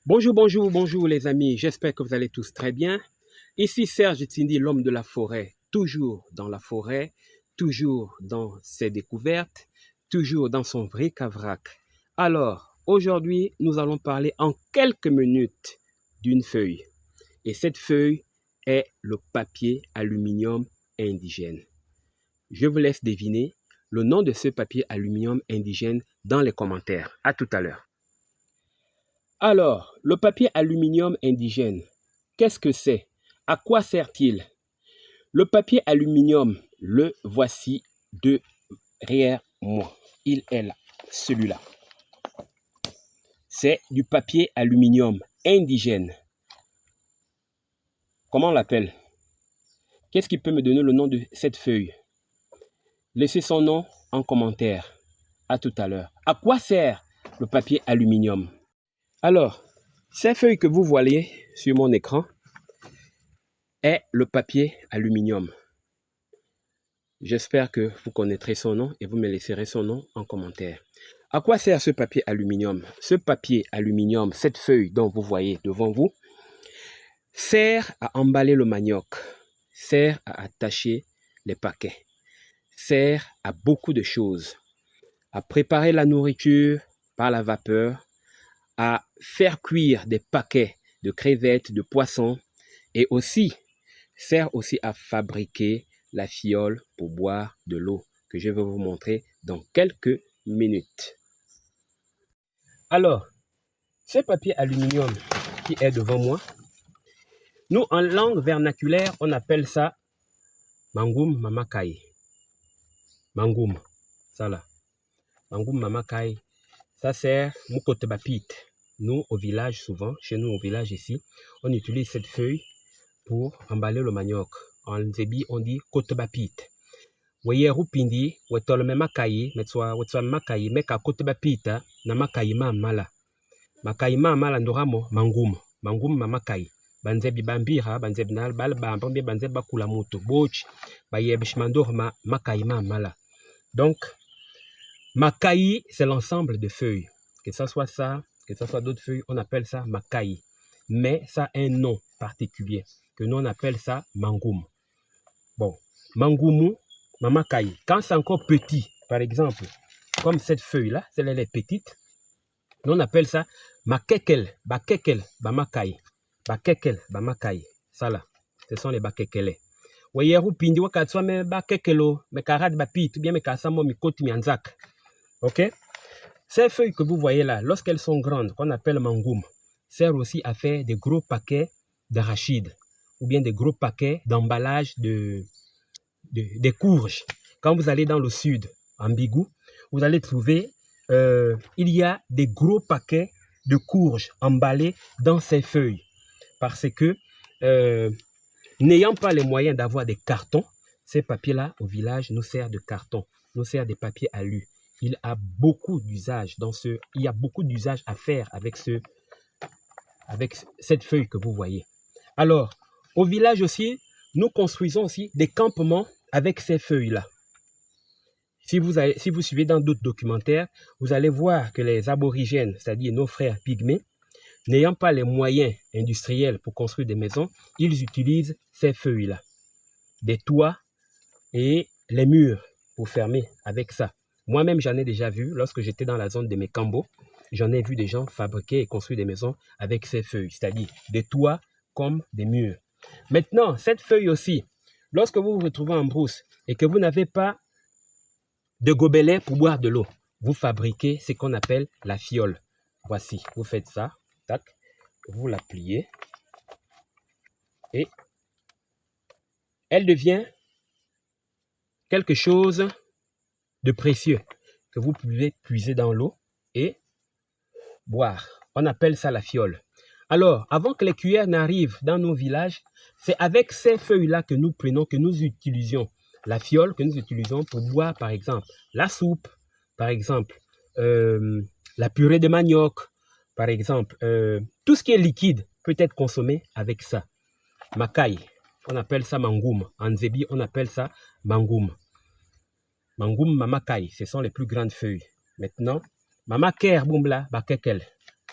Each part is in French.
Bonjour, bonjour, bonjour les amis, j'espère que vous allez tous très bien. Ici Serge Tindi, l'homme de la forêt, toujours dans la forêt, toujours dans ses découvertes, toujours dans son bric-à-brac. Alors, aujourd'hui, nous allons parler en quelques minutes d'une feuille. Et cette feuille est le papier aluminium indigène. Je vous laisse deviner le nom de ce papier aluminium indigène dans les commentaires. À tout à l'heure. Alors, le papier aluminium indigène, qu'est-ce que c'est? À quoi sert-il? Le papier aluminium, le voici derrière moi. Il est là, celui-là. C'est du papier aluminium indigène. Comment on l'appelle? Qu'est-ce qui peut me donner le nom de cette feuille? Laissez son nom en commentaire. À tout à l'heure. À quoi sert le papier aluminium? Alors, ces feuilles que vous voyez sur mon écran est le papier aluminium. J'espère que vous connaîtrez son nom et vous me laisserez son nom en commentaire. À quoi sert ce papier aluminium? Ce papier aluminium, cette feuille dont vous voyez devant vous, sert à emballer le manioc, sert à attacher les paquets, sert à beaucoup de choses, à préparer la nourriture par la vapeur, à faire cuire des paquets de crevettes, de poissons, et aussi sert aussi à fabriquer la fiole pour boire de l'eau, que je vais vous montrer dans quelques minutes. Alors, ce papier aluminium qui est devant moi, nous en langue vernaculaire, on appelle ça Mangoum Mamakai. Mangoum, ça là. Mangoum Mamakai, ça sert Mukotebapit. Nous, au village, souvent, chez nous au village ici, on utilise cette feuille pour emballer le manioc. En Zébi, on dit Kotebapit. Weyeru pindi, wetolme makai, wetwa makai, meka Kotebapita, na makai mala. Makai mala ndoramo mangum. Mangum mamakai. Banzebi bambira, banzebi nal bal bambambi, banzebi bakula moto. Boch, bayebish mandorma makai mala. Donc, makai, c'est l'ensemble de feuilles. Que ça soit ça, que ça soit d'autres feuilles, on appelle ça makai. Mais ça a un nom particulier, que nous on appelle ça mangoum. Bon, mangoumu, mamakai. Quand c'est encore petit, par exemple, comme cette feuille-là, celle-là est petite, nous on appelle ça makekel, bakekel, bamakai. Bakekel, bamakai. Ça là, ce sont les bakekele. Wayeru pindi wakatswa me bakekelo, me karad bapit, bien me kasamo mikoti mianzak. Ok? Ces feuilles que vous voyez là, lorsqu'elles sont grandes, qu'on appelle mangoum, servent aussi à faire des gros paquets d'arachides ou bien des gros paquets d'emballage des courges. Quand vous allez dans le sud, en Bigou, vous allez trouver, il y a des gros paquets de courges emballés dans ces feuilles. Parce que, n'ayant pas les moyens d'avoir des cartons, ces papiers-là, au village, nous servent de carton, nous servent des papiers alu. Il a beaucoup d'usages il y a beaucoup d'usages à faire avec cette feuille que vous voyez. Alors, au village aussi, nous construisons aussi des campements avec ces feuilles-là. Si vous suivez dans d'autres documentaires, vous allez voir que les aborigènes, c'est-à-dire nos frères pygmées, n'ayant pas les moyens industriels pour construire des maisons, ils utilisent ces feuilles-là. Des toits et les murs pour fermer avec ça. Moi-même, j'en ai déjà vu, lorsque j'étais dans la zone de Mekambo, j'en ai vu des gens fabriquer et construire des maisons avec ces feuilles, c'est-à-dire des toits comme des murs. Maintenant, cette feuille aussi, lorsque vous vous retrouvez en brousse et que vous n'avez pas de gobelet pour boire de l'eau, vous fabriquez ce qu'on appelle la fiole. Voici, vous faites ça, tac, vous la pliez et elle devient quelque chose de précieux que vous pouvez puiser dans l'eau et boire. On appelle ça la fiole. Alors, avant que les cuillères n'arrivent dans nos villages, c'est avec ces feuilles-là que nous prenons, que nous utilisions. La fiole que nous utilisons pour boire, par exemple, la soupe, par exemple, la purée de manioc, par exemple, tout ce qui est liquide peut être consommé avec ça. Makai, on appelle ça mangoum. En Zébi, on appelle ça mangoum. Mangoum mamakai, ce sont les plus grandes feuilles. Maintenant, mamaker boumla bakekel.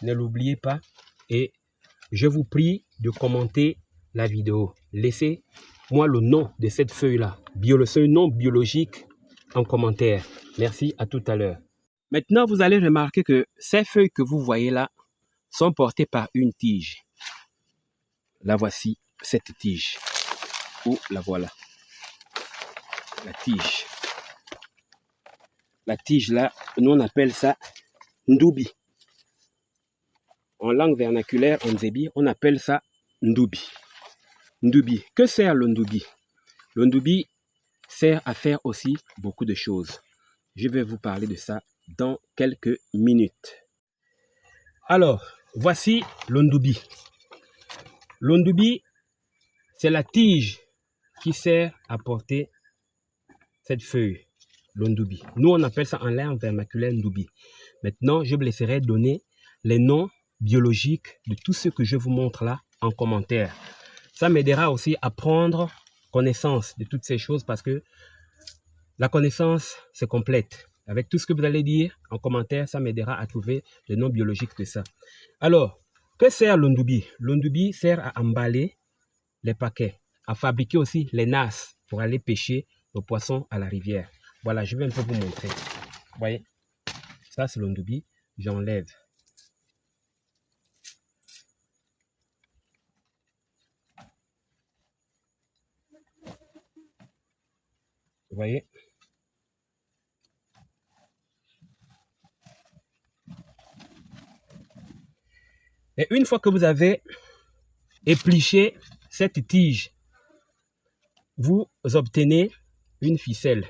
Ne l'oubliez pas, et je vous prie de commenter la vidéo. Laissez-moi le nom de cette feuille-là, ce nom biologique en commentaire. Merci, à tout à l'heure. Maintenant, vous allez remarquer que ces feuilles que vous voyez là sont portées par une tige. La voici, cette tige. Ou la voilà. La tige. La tige là, nous on appelle ça ndoubi. En langue vernaculaire, en Nzebi, on appelle ça ndoubi. Ndoubi. Que sert le ndoubi? Le ndoubi sert à faire aussi beaucoup de choses. Je vais vous parler de ça dans quelques minutes. Alors, voici le ndoubi. Le ndoubi, c'est la tige qui sert à porter cette feuille. Le ndoubi. Nous, on appelle ça en langue vernaculaire ndoubi. Maintenant, je vous laisserai donner les noms biologiques de tout ce que je vous montre là en commentaire. Ça m'aidera aussi à prendre connaissance de toutes ces choses parce que la connaissance se complète. Avec tout ce que vous allez dire en commentaire, ça m'aidera à trouver le nom biologique de ça. Alors, que sert le ndoubi? Le ndoubi sert à emballer les paquets, à fabriquer aussi les nasses pour aller pêcher le poisson à la rivière. Voilà, je vais un peu vous montrer. Vous voyez, ça c'est le ndoubi. J'enlève. Vous voyez? Et une fois que vous avez épluché cette tige, vous obtenez une ficelle.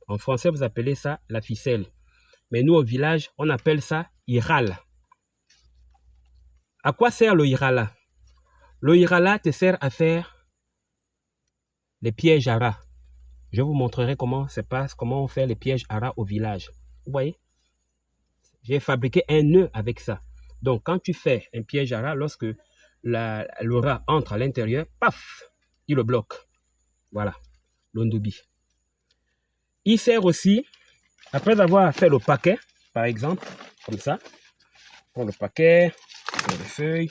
En français, vous appelez ça la ficelle. Mais nous, au village, on appelle ça iral. À quoi sert le irala? Le irala te sert à faire les pièges à rats. Je vous montrerai comment ça passe, comment on fait les pièges à rats au village. Vous voyez? J'ai fabriqué un nœud avec ça. Donc, quand tu fais un piège à rat, lorsque le rat entre à l'intérieur, paf, il le bloque. Voilà, le ndoubi. Il sert aussi, après avoir fait le paquet, par exemple, comme ça, pour le paquet, pour les feuilles,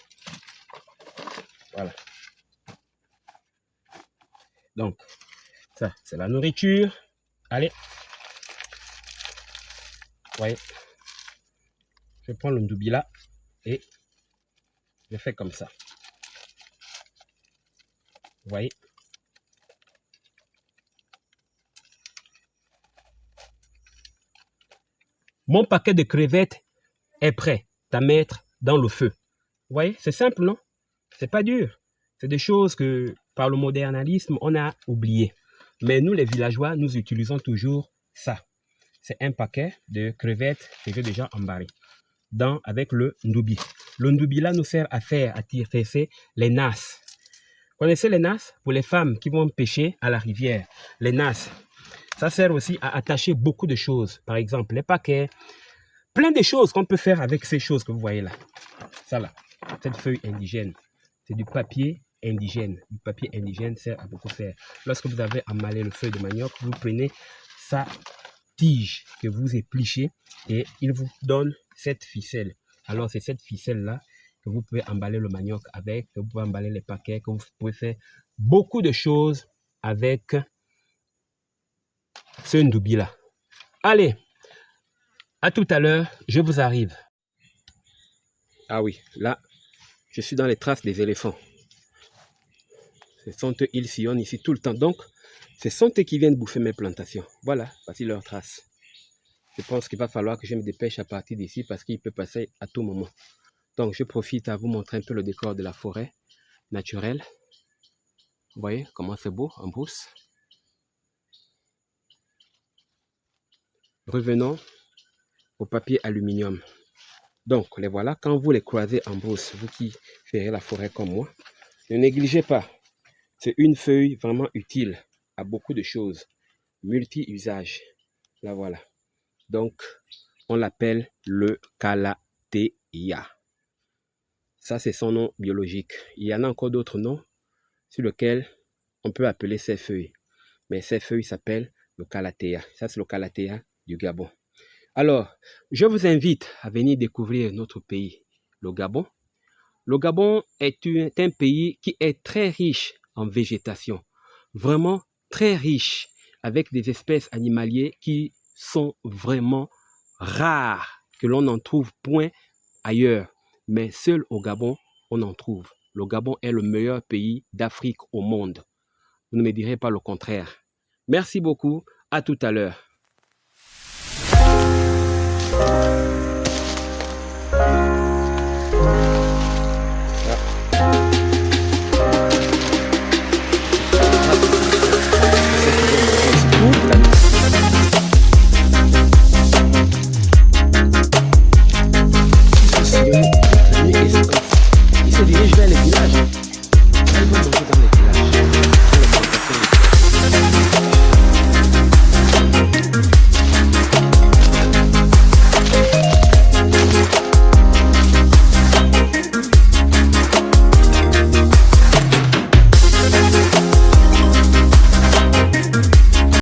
voilà. Donc, ça, c'est la nourriture. Allez. Vous voyez, je prends le ndoubi là et je fais comme ça. Vous voyez? Mon paquet de crevettes est prêt à mettre dans le feu. Vous voyez, c'est simple, non? C'est pas dur. C'est des choses que, par le modernisme, on a oubliées. Mais nous, les villageois, nous utilisons toujours ça. C'est un paquet de crevettes que j'ai déjà emballé avec le ndoubi. Le ndoubi là nous sert à tirer les nasses. Vous connaissez les nasses? Pour les femmes qui vont pêcher à la rivière. Les nasses. Ça sert aussi à attacher beaucoup de choses. Par exemple, les paquets. Plein de choses qu'on peut faire avec ces choses que vous voyez là. Ça là, cette feuille indigène. C'est du papier indigène. Du papier indigène sert à beaucoup faire. Lorsque vous avez emballé le feuille de manioc, vous prenez sa tige que vous épluchez et il vous donne cette ficelle. Alors c'est cette ficelle là que vous pouvez emballer le manioc avec, que vous pouvez emballer les paquets, que vous pouvez faire beaucoup de choses avec ce ndoubi là. Allez, à tout à l'heure, je vous arrive. Ah oui, là, je suis dans les traces des éléphants. Ce sont eux, ils sillonnent ici tout le temps. Donc, ce sont eux qui viennent bouffer mes plantations. Voilà, voici leurs traces. Je pense qu'il va falloir que je me dépêche à partir d'ici parce qu'il peut passer à tout moment. Donc, je profite à vous montrer un peu le décor de la forêt naturelle. Vous voyez comment c'est beau en brousse. Revenons au papier aluminium. Donc, les voilà. Quand vous les croisez en brousse, vous qui ferez la forêt comme moi, ne négligez pas. C'est une feuille vraiment utile à beaucoup de choses. Multi-usage. Là, voilà. Donc, on l'appelle le calathea. Ça, c'est son nom biologique. Il y en a encore d'autres noms sur lesquels on peut appeler ces feuilles. Mais ces feuilles s'appellent le calathea. Ça, c'est le calathea du Gabon. Alors, je vous invite à venir découvrir notre pays, le Gabon. Le Gabon est un pays qui est très riche en végétation, vraiment très riche, avec des espèces animalières qui sont vraiment rares, que l'on n'en trouve point ailleurs, mais seul au Gabon, on en trouve. Le Gabon est le meilleur pays d'Afrique au monde. Vous ne me direz pas le contraire. Merci beaucoup, à tout à l'heure.